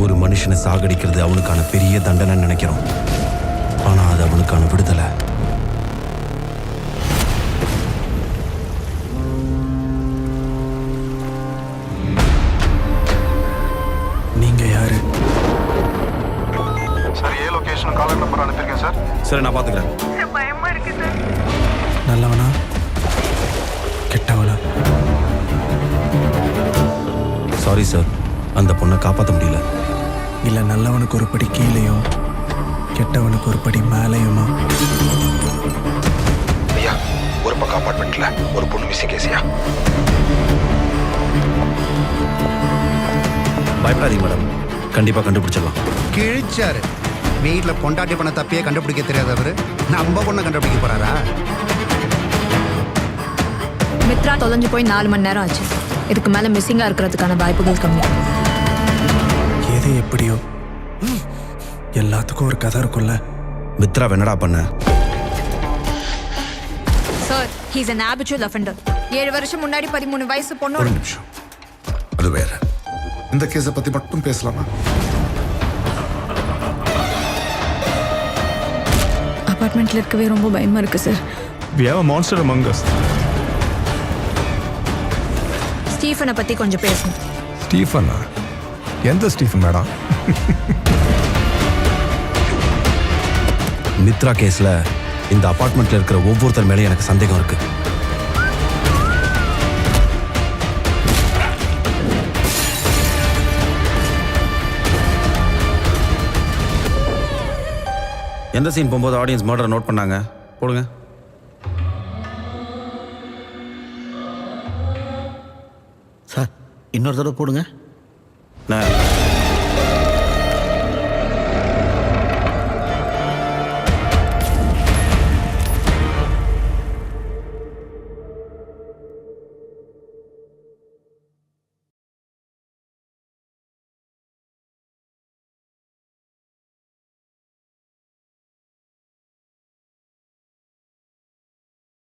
ஒரு மனுஷனை சாகடிக்கிறது அவனுக்கான பெரிய தண்டனைன்னு நினைக்கிறோம். ஆனா அது அவனுக்கான விடுதலை. நீங்க யாரு? சார் ஏ லொகேஷன் காலர் நம்பர் அனுப்பியிருக்கேன் சார். சரி, நான் பாத்துக்கிறேன். பயமா இருக்கு சார். நல்லவனா கெட்டவனா? சாரி சார், அந்த பொண்ணை காப்பாற்ற முடியல. இல்ல நல்லவனுக்கு ஒரு படி கீழேயும் கெட்டவனுக்கு ஒரு படி மேலேயுமா? ஐயா, ஒரு பக்கம் அப்பார்ட்மெண்ட்ல ஒரு பொண்ணு மிஸ்ஸிங் கேசியா. பயப்படாதீங்க மேடம், கண்டிப்பா கண்டுபிடிச்சிடலாம். கிழிச்சாரு. வீட்டில் பொண்டாட்டி பண்ண தப்பியே கண்டுபிடிக்க தெரியாதவர் நம்ம பொண்ணை கண்டுபிடிக்க போறாரா? மித்ரா தொலைஞ்சு போய் 4 மணி நேரம் ஆச்சு. இதுக்கு மேல மிஸ்ஸிங்கா இருக்கிறதுக்கான வாய்ப்புகள் கம்மி. எது எப்படியோ எல்லாத்துக்கும் ஒரு கதை இருக்கும்ல. மித்ரா என்னடா பண்ண? Sir, he's an habitual offender. 7 வருஷம் முன்னாடி 13 வயசு ஒரு பொண்ணு. நிமிஷம், அது வேற. இந்த கேஸை பத்தி மட்டும் பேசலாமா? அபார்ட்மெண்ட்ல இருக்கவே ரொம்ப பயமா இருக்கு sir. We have a monster among us. ஸ்டீஃபனை பத்தி கொஞ்சம் பேசணும். ஸ்டீஃபனா? எந்த ஸ்டீஃபன் மேடம்? மித்ரா கேஸ்ல இந்த அபார்ட்மெண்ட்ல இருக்கிற ஒவ்வொருத்தர் மேலேயும் எனக்கு சந்தேகம் இருக்கு. எந்த சீன் போகும்போது ஆடியன்ஸ் மர்டர் நோட் பண்ணாங்க? போடுங்க. சார் இன்னொரு தடவை போடுங்க. நான்